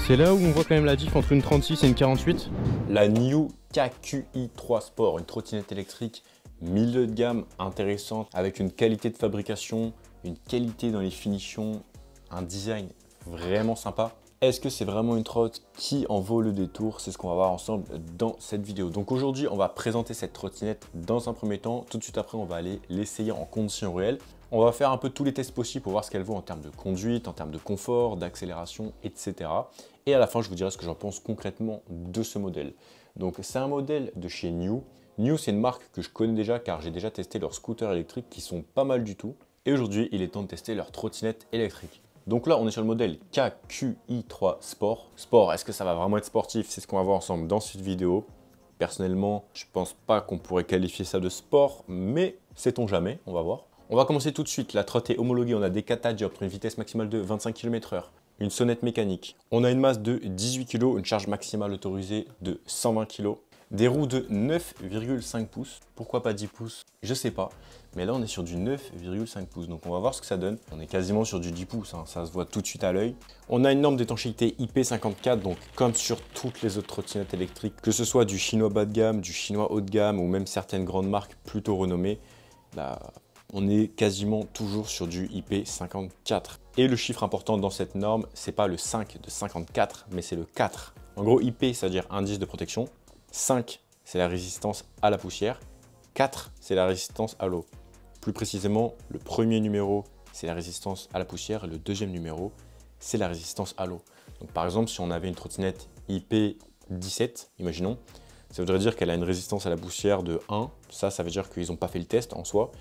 C'est là où on voit quand même la diff entre une 36 et une 48. La New KQi3 Sport, une trottinette électrique milieu de gamme intéressante avec une qualité de fabrication, une qualité dans les finitions, un design vraiment sympa. Est-ce que c'est vraiment une trotte qui en vaut le détour? C'est ce qu'on va voir ensemble dans cette vidéo. Donc aujourd'hui, on va présenter cette trottinette dans un premier temps. Tout de suite après, on va aller l'essayer en conditions réelles. On va faire un peu tous les tests possibles pour voir ce qu'elle vaut en termes de conduite, en termes de confort, d'accélération, etc. Et à la fin, je vous dirai ce que j'en pense concrètement de ce modèle. Donc c'est un modèle de chez New. New, c'est une marque que je connais déjà car j'ai déjà testé leurs scooters électriques qui sont pas mal du tout. Et aujourd'hui, il est temps de tester leur trottinette électrique. Donc là, on est sur le modèle KQi3 Sport. Sport, est-ce que ça va vraiment être sportif? C'est ce qu'on va voir ensemble dans cette vidéo. Personnellement, je pense pas qu'on pourrait qualifier ça de sport, mais sait-on jamais, on va voir. On va commencer tout de suite. La trotte est homologuée. On a des catadjobs pour une vitesse maximale de 25 km/h. Une sonnette mécanique. On a une masse de 18 kg, une charge maximale autorisée de 120 kg. Des roues de 9,5 pouces. Pourquoi pas 10 pouces? Je sais pas. Mais là, on est sur du 9,5 pouces. Donc, on va voir ce que ça donne. On est quasiment sur du 10 pouces. Hein. Ça se voit tout de suite à l'œil. On a une norme d'étanchéité IP54. Donc, comme sur toutes les autres trottinettes électriques, que ce soit du chinois bas de gamme, du chinois haut de gamme ou même certaines grandes marques plutôt renommées, là, on est quasiment toujours sur du IP54. Et le chiffre important dans cette norme, c'est pas le 5 de 54, mais c'est le 4. En gros, IP, c'est-à-dire indice de protection. 5, c'est la résistance à la poussière. 4, c'est la résistance à l'eau. Plus précisément, le premier numéro, c'est la résistance à la poussière. Et le deuxième numéro, c'est la résistance à l'eau. Donc par exemple, si on avait une trottinette IP17, imaginons, ça voudrait dire qu'elle a une résistance à la poussière de 1. Ça veut dire qu'ils n'ont pas fait le test en soi.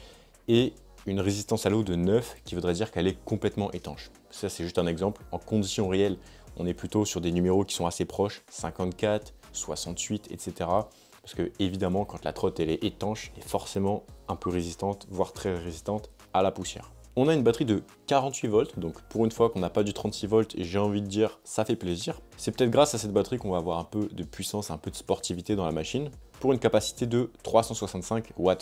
Et une résistance à l'eau de 9, qui voudrait dire qu'elle est complètement étanche. Ça, c'est juste un exemple. En conditions réelles, on est plutôt sur des numéros qui sont assez proches, 54, 68, etc. Parce que évidemment, quand la trotte elle est étanche, elle est forcément un peu résistante, voire très résistante à la poussière. On a une batterie de 48 volts, donc pour une fois qu'on n'a pas du 36 volts, et j'ai envie de dire, ça fait plaisir. C'est peut-être grâce à cette batterie qu'on va avoir un peu de puissance, un peu de sportivité dans la machine, pour une capacité de 365 Wh.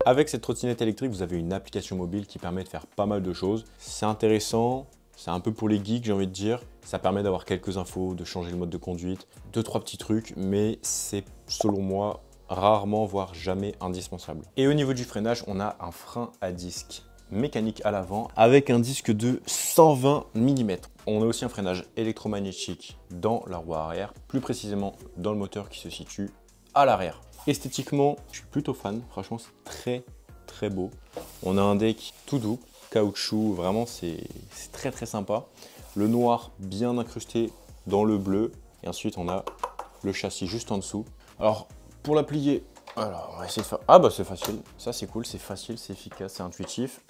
Avec cette trottinette électrique, vous avez une application mobile qui permet de faire pas mal de choses. C'est intéressant. C'est un peu pour les geeks, j'ai envie de dire. Ça permet d'avoir quelques infos, de changer le mode de conduite, 2-3 petits trucs, mais c'est selon moi rarement, voire jamais indispensable. Et au niveau du freinage, on a un frein à disque mécanique à l'avant avec un disque de 120 mm. On a aussi un freinage électromagnétique dans la roue arrière, plus précisément dans le moteur qui se situe à l'arrière. Esthétiquement, je suis plutôt fan. Franchement, c'est très très beau. On a un deck tout doux. Caoutchouc, vraiment c'est très sympa. Le noir bien incrusté dans le bleu. Et ensuite on a le châssis juste en dessous. Alors pour la plier, alors on va essayer de faire... Ah bah c'est facile, ça c'est cool, c'est facile, c'est efficace, c'est intuitif.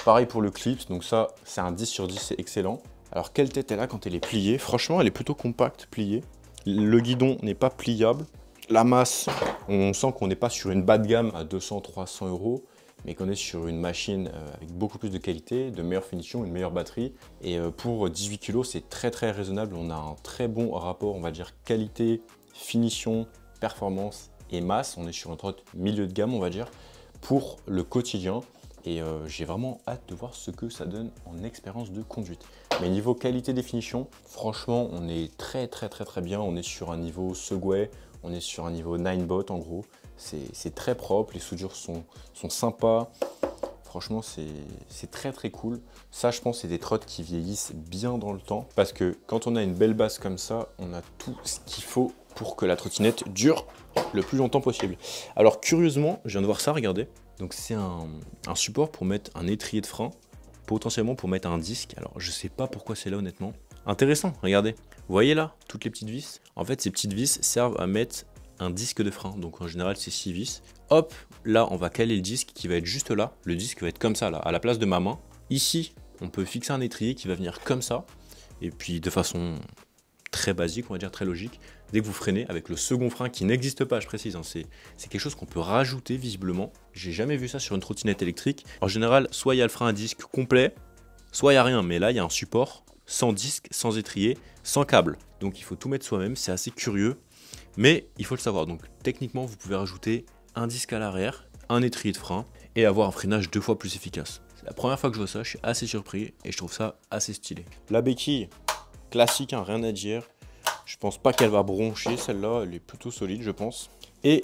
Pareil pour le clips, donc ça c'est un 10 sur 10, c'est excellent. Alors quelle tête elle a quand elle est pliée? Franchement elle est plutôt compacte pliée. Le guidon n'est pas pliable. La masse, on sent qu'on n'est pas sur une bas de gamme à 200-300 €. Mais qu'on est sur une machine avec beaucoup plus de qualité, de meilleure finition, une meilleure batterie. Et pour 18 kg, c'est très raisonnable. On a un très bon rapport, on va dire, qualité, finition, performance et masse. On est sur une trotte milieu de gamme, on va dire, pour le quotidien. Et j'ai vraiment hâte de voir ce que ça donne en expérience de conduite. Mais niveau qualité des finitions, franchement, on est très bien. On est sur un niveau Segway, on est sur un niveau Ninebot en gros. C'est très propre, les soudures sont sympas. Franchement, c'est très cool. Ça, je pense, c'est des trottes qui vieillissent bien dans le temps. Parce que quand on a une belle base comme ça, on a tout ce qu'il faut pour que la trottinette dure le plus longtemps possible. Alors, curieusement, je viens de voir ça, regardez. Donc, c'est un support pour mettre un étrier de frein, potentiellement pour mettre un disque. Alors, je sais pas pourquoi c'est là, honnêtement. Intéressant, regardez. Vous voyez là, toutes les petites vis? En fait, ces petites vis servent à mettre un disque de frein, donc en général c'est 6 vis. Hop, là on va caler le disque qui va être juste là, le disque va être comme ça là, à la place de ma main. Ici, on peut fixer un étrier qui va venir comme ça, et puis de façon très basique, on va dire très logique, dès que vous freinez avec le second frein qui n'existe pas, je précise, hein, c'est quelque chose qu'on peut rajouter visiblement. J'ai jamais vu ça sur une trottinette électrique. En général, soit il y a le frein à disque complet, soit il n'y a rien, mais là il y a un support sans disque, sans étrier, sans câble. Donc il faut tout mettre soi-même, c'est assez curieux. Mais il faut le savoir, donc techniquement vous pouvez rajouter un disque à l'arrière, un étrier de frein et avoir un freinage 2 fois plus efficace. La première fois que je vois ça, je suis assez surpris et je trouve ça assez stylé. La béquille, classique, hein, rien à dire. Je pense pas qu'elle va broncher, celle-là, elle est plutôt solide, je pense. Et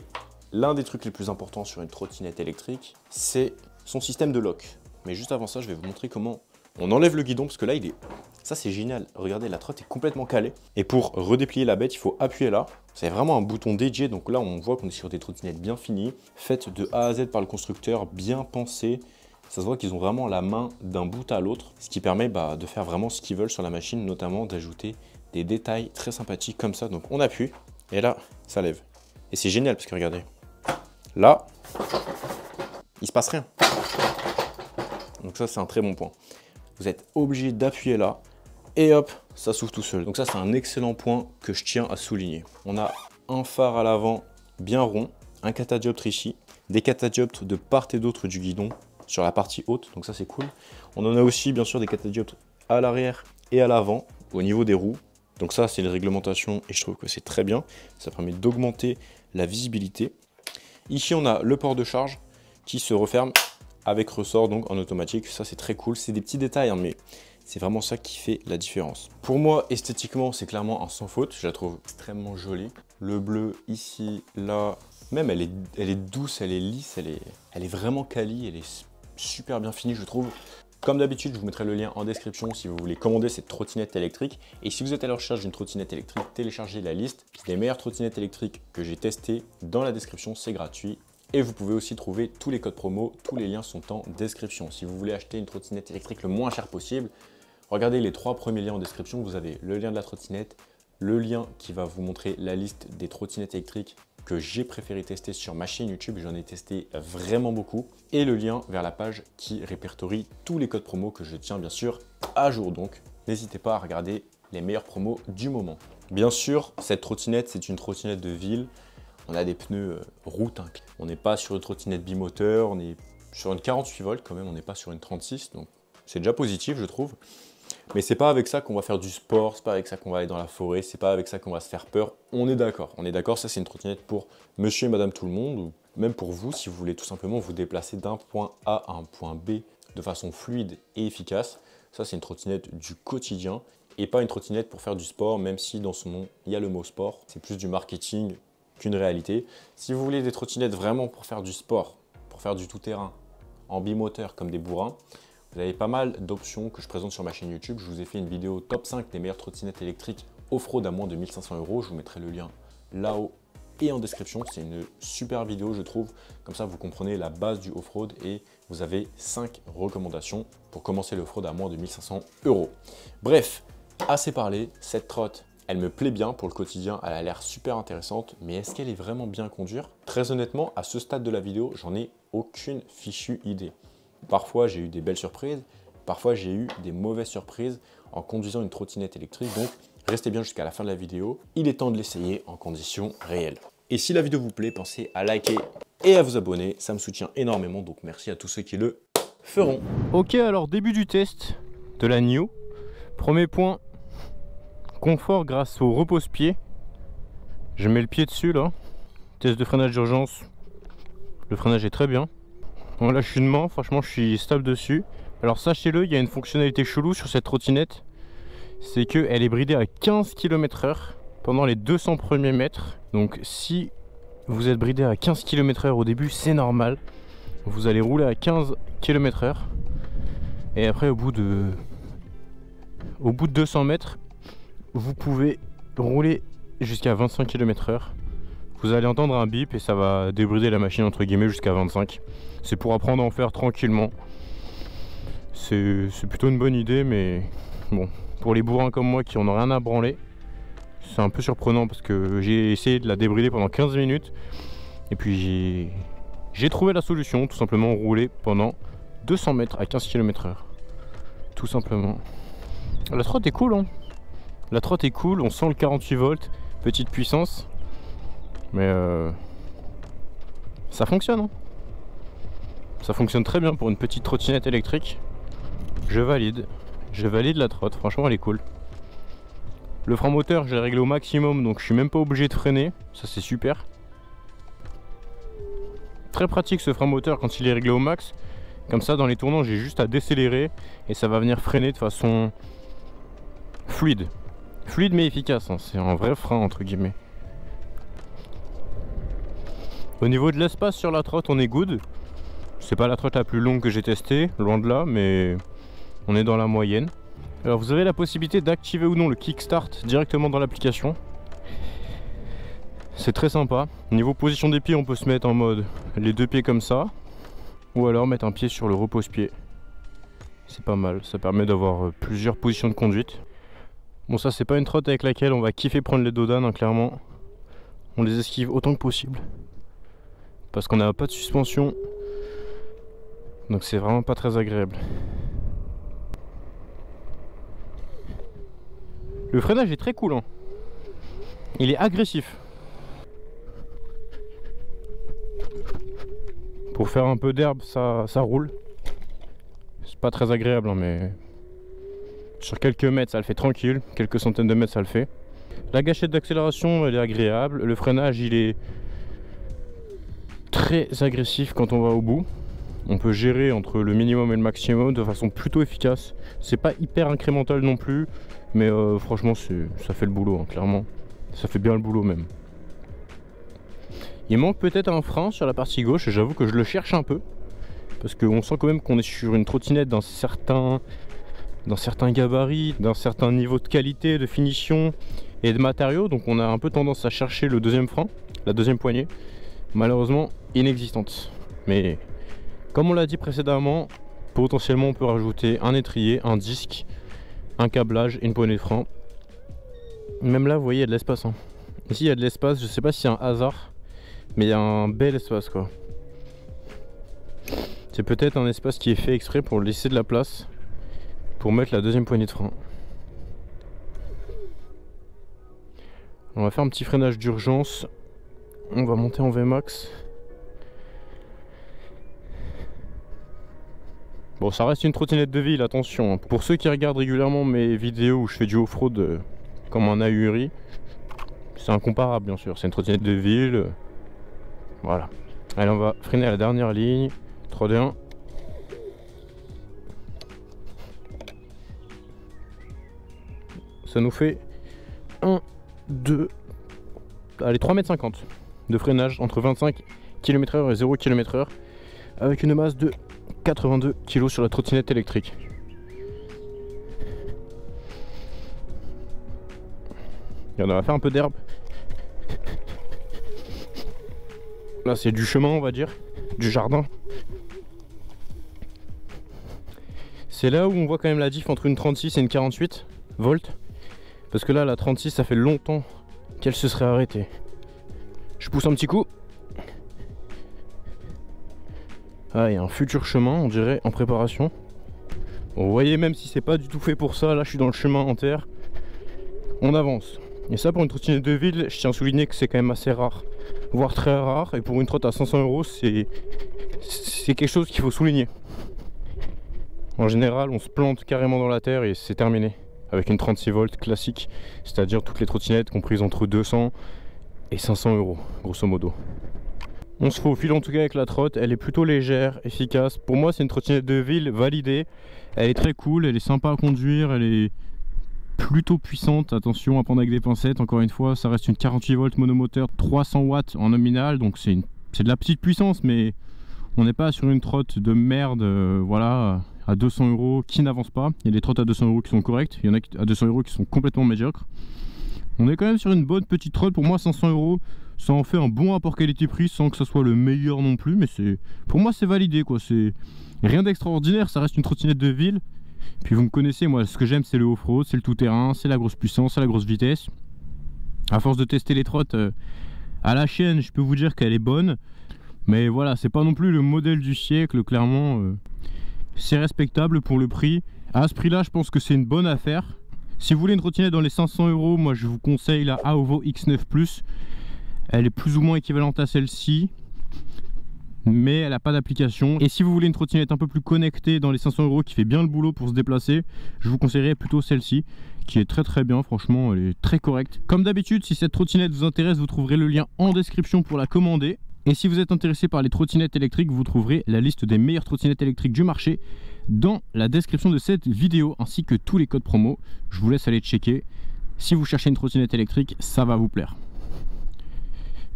l'un des trucs les plus importants sur une trottinette électrique, c'est son système de lock. Mais juste avant ça, je vais vous montrer comment on enlève le guidon, parce que là, ça c'est génial. Regardez, la trotte est complètement calée. Et pour redéplier la bête, il faut appuyer là. C'est vraiment un bouton dédié, donc là, on voit qu'on est sur des trottinettes bien finies, faites de A à Z par le constructeur, bien pensées. Ça se voit qu'ils ont vraiment la main d'un bout à l'autre, ce qui permet de faire vraiment ce qu'ils veulent sur la machine, notamment d'ajouter des détails très sympathiques comme ça. Donc on appuie, et là, ça lève. Et c'est génial, parce que regardez, là, il se passe rien. Donc ça, c'est un très bon point. Vous êtes obligé d'appuyer là, et hop, ça s'ouvre tout seul. Donc ça, c'est un excellent point que je tiens à souligner. On a un phare à l'avant bien rond, un catadioptre ici, des catadioptres de part et d'autre du guidon, sur la partie haute, donc ça c'est cool. On en a aussi bien sûr des catadioptres à l'arrière et à l'avant, au niveau des roues. Donc ça c'est les réglementations et je trouve que c'est très bien. Ça permet d'augmenter la visibilité. Ici on a le port de charge qui se referme avec ressort, donc en automatique. Ça c'est très cool, c'est des petits détails, hein, mais c'est vraiment ça qui fait la différence. Pour moi, esthétiquement, c'est clairement un sans faute. Je la trouve extrêmement jolie. Le bleu ici, là, même elle est douce, elle est lisse, elle est vraiment quali, elle est super bien fini, je trouve. Comme d'habitude, je vous mettrai le lien en description si vous voulez commander cette trottinette électrique. Et si vous êtes à la recherche d'une trottinette électrique, téléchargez la liste des meilleures trottinettes électriques que j'ai testées dans la description, c'est gratuit. Et vous pouvez aussi trouver tous les codes promo, tous les liens sont en description. Si vous voulez acheter une trottinette électrique le moins cher possible, regardez les 3 premiers liens en description, vous avez le lien de la trottinette, le lien qui va vous montrer la liste des trottinettes électriques que j'ai préféré tester sur ma chaîne YouTube, j'en ai testé vraiment beaucoup, et le lien vers la page qui répertorie tous les codes promo que je tiens bien sûr à jour. Donc n'hésitez pas à regarder les meilleurs promos du moment. Bien sûr, cette trottinette, c'est une trottinette de ville, on a des pneus route, hein. On n'est pas sur une trottinette bimoteur, on est sur une 48 volts quand même, on n'est pas sur une 36, donc c'est déjà positif je trouve. Mais c'est pas avec ça qu'on va faire du sport, c'est pas avec ça qu'on va aller dans la forêt, c'est pas avec ça qu'on va se faire peur. On est d'accord, ça c'est une trottinette pour monsieur et madame tout le monde, ou même pour vous si vous voulez tout simplement vous déplacer d'un point A à un point B de façon fluide et efficace. Ça c'est une trottinette du quotidien et pas une trottinette pour faire du sport, même si dans son nom il y a le mot sport. C'est plus du marketing qu'une réalité. Si vous voulez des trottinettes vraiment pour faire du sport, pour faire du tout-terrain, en bimoteur comme des bourrins, vous avez pas mal d'options que je présente sur ma chaîne YouTube. Je vous ai fait une vidéo top 5 des meilleures trottinettes électriques off-road à moins de 1500 €. Je vous mettrai le lien là-haut et en description. C'est une super vidéo, je trouve. Comme ça, vous comprenez la base du off-road et vous avez 5 recommandations pour commencer le off-road à moins de 1500 €. Bref, assez parlé. Cette trotte, elle me plaît bien pour le quotidien. Elle a l'air super intéressante. Mais est-ce qu'elle est vraiment bien à conduire? Très honnêtement, à ce stade de la vidéo, j'en ai aucune fichue idée. Parfois, j'ai eu des belles surprises, parfois j'ai eu des mauvaises surprises en conduisant une trottinette électrique. Donc, restez bien jusqu'à la fin de la vidéo. Il est temps de l'essayer en conditions réelles. Et si la vidéo vous plaît, pensez à liker et à vous abonner. Ça me soutient énormément, donc merci à tous ceux qui le feront. Ok, alors début du test de la NIO. Premier point, confort grâce au repose-pied. Je mets le pied dessus là. Test de freinage d'urgence. Le freinage est très bien. On lâche une main, franchement je suis stable dessus. Alors sachez-le, il y a une fonctionnalité chelou sur cette trottinette. C'est qu'elle est bridée à 15 km/h pendant les 200 premiers mètres. Donc si vous êtes bridé à 15 km/h au début, c'est normal. Vous allez rouler à 15 km/h. Et après au bout de 200 mètres, vous pouvez rouler jusqu'à 25 km/h. Vous allez entendre un bip et ça va débrider la machine entre guillemets jusqu'à 25. C'est pour apprendre à en faire tranquillement. C'est plutôt une bonne idée, mais bon, pour les bourrins comme moi qui en ont rien à branler, c'est un peu surprenant parce que j'ai essayé de la débrider pendant 15 minutes et puis j'ai trouvé la solution, tout simplement rouler pendant 200 mètres à 15 km/h. Tout simplement. La trotte est cool, hein. La trotte est cool, on sent le 48 volts, petite puissance. Mais ça fonctionne, hein. Ça fonctionne très bien pour une petite trottinette électrique. Je valide la trotte, franchement elle est cool. Le frein moteur je l'ai réglé au maximum, donc je suis même pas obligé de freiner. Ça c'est super. Très pratique ce frein moteur quand il est réglé au max. Comme ça dans les tournants j'ai juste à décélérer et ça va venir freiner de façon fluide. Fluide mais efficace, hein. C'est un vrai frein entre guillemets. Au niveau de l'espace sur la trotte on est good. C'est pas la trotte la plus longue que j'ai testée, loin de là, mais on est dans la moyenne. Alors vous avez la possibilité d'activer ou non le kickstart directement dans l'application. C'est très sympa. Niveau position des pieds on peut se mettre en mode les deux pieds comme ça. Ou alors mettre un pied sur le repose-pied. C'est pas mal, ça permet d'avoir plusieurs positions de conduite. Bon ça c'est pas une trotte avec laquelle on va kiffer prendre les dodanes, hein, clairement. On les esquive autant que possible. Parce qu'on n'a pas de suspension. Donc c'est vraiment pas très agréable. Le freinage est très cool, hein. Il est agressif. Pour faire un peu d'herbe, ça roule. C'est pas très agréable, hein, mais sur quelques mètres, ça le fait tranquille. Quelques centaines de mètres, ça le fait. La gâchette d'accélération, elle est agréable. Le freinage, il est très agressif quand on va au bout. On peut gérer entre le minimum et le maximum de façon plutôt efficace. C'est pas hyper incrémental non plus, mais franchement, ça fait le boulot, hein, clairement. Ça fait bien le boulot même. Il manque peut-être un frein sur la partie gauche, et j'avoue que je le cherche un peu. Parce qu'on sent quand même qu'on est sur une trottinette dans certains gabarits, d'un certain niveau de qualité, de finition et de matériaux. Donc on a un peu tendance à chercher le deuxième frein, la deuxième poignée. Malheureusement inexistante. Mais comme on l'a dit précédemment, potentiellement on peut rajouter un étrier, un disque, un câblage et une poignée de frein. Même là vous voyez il y a de l'espace, hein. Ici il y a de l'espace, je sais pas si c'est un hasard, mais il y a un bel espace quoi. C'est peut-être un espace qui est fait exprès pour laisser de la place pour mettre la deuxième poignée de frein. On va faire un petit freinage d'urgence. On va monter en Vmax. Bon, ça reste une trottinette de ville, attention. Pour ceux qui regardent régulièrement mes vidéos où je fais du off-road comme un ahuri, c'est incomparable bien sûr. C'est une trottinette de ville. Voilà. Allez, on va freiner à la dernière ligne. 3, 2, 1. Ça nous fait 1, 2, allez 3,50 m de freinage entre 25 km/h et 0 km/h avec une masse de 82 kg sur la trottinette électrique. Et on va faire un peu d'herbe. Là c'est du chemin on va dire, du jardin. C'est là où on voit quand même la diff entre une 36 et une 48 volts. Parce que là la 36 ça fait longtemps qu'elle se serait arrêtée. Je pousse un petit coup. Ah, il y a un futur chemin on dirait en préparation. Bon, vous voyez même si c'est pas du tout fait pour ça, là je suis dans le chemin en terre. On avance. Et ça pour une trottinette de ville, je tiens à souligner que c'est quand même assez rare. Voire très rare. Et pour une trotte à 500 €, c'est quelque chose qu'il faut souligner. En général on se plante carrément dans la terre et c'est terminé. Avec une 36 volts classique, c'est-à-dire toutes les trottinettes comprises entre 200 et 500 €, grosso modo. On se faufile en tout cas avec la trotte, elle est plutôt légère, efficace. Pour moi c'est une trottinette de ville validée. Elle est très cool, elle est sympa à conduire, elle est plutôt puissante. Attention à prendre avec des pincettes, encore une fois ça reste une 48 volts monomoteur 300 watts en nominal. Donc c'est de la petite puissance, mais on n'est pas sur une trotte de merde, voilà, à 200 € qui n'avance pas. Il y a des trottes à 200 € qui sont correctes, il y en a à 200 € qui sont complètement médiocres. On est quand même sur une bonne petite trotte. Pour moi 500 €, ça en fait un bon rapport qualité-prix sans que ça soit le meilleur non plus. Mais pour moi c'est validé quoi, c'est rien d'extraordinaire, ça reste une trottinette de ville. Puis vous me connaissez, moi ce que j'aime c'est le off-road, c'est le tout-terrain, c'est la grosse puissance, c'est la grosse vitesse. À force de tester les trottes à la chaîne, je peux vous dire qu'elle est bonne. Mais voilà, c'est pas non plus le modèle du siècle, clairement. C'est respectable pour le prix. À ce prix-là, je pense que c'est une bonne affaire. Si vous voulez une trottinette dans les 500 €, moi je vous conseille la Aovo X9 Plus. Elle est plus ou moins équivalente à celle-ci, mais elle n'a pas d'application. Et si vous voulez une trottinette un peu plus connectée dans les 500 € qui fait bien le boulot pour se déplacer, je vous conseillerais plutôt celle-ci, qui est très bien, franchement elle est très correcte. Comme d'habitude, si cette trottinette vous intéresse, vous trouverez le lien en description pour la commander. Et si vous êtes intéressé par les trottinettes électriques, vous trouverez la liste des meilleures trottinettes électriques du marché dans la description de cette vidéo, ainsi que tous les codes promo. Je vous laisse aller checker. Si vous cherchez une trottinette électrique, ça va vous plaire.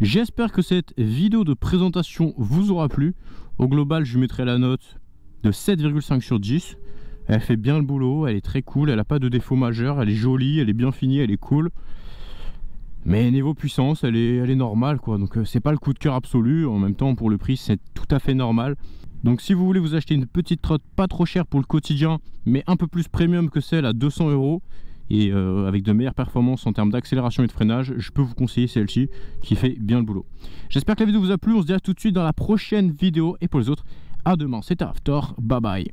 J'espère que cette vidéo de présentation vous aura plu. Au global, je mettrai la note de 7,5 sur 10. Elle fait bien le boulot, elle est très cool, elle n'a pas de défaut majeur, elle est jolie, elle est bien finie, elle est cool. Mais niveau puissance, elle est normale quoi, donc c'est pas le coup de cœur absolu. En même temps, pour le prix, c'est tout à fait normal. Donc si vous voulez vous acheter une petite trotte pas trop chère pour le quotidien, mais un peu plus premium que celle à 200 € et avec de meilleures performances en termes d'accélération et de freinage, je peux vous conseiller celle-ci qui fait bien le boulot. J'espère que la vidéo vous a plu, on se dit à tout de suite dans la prochaine vidéo, et pour les autres, à demain, c'était After, bye bye.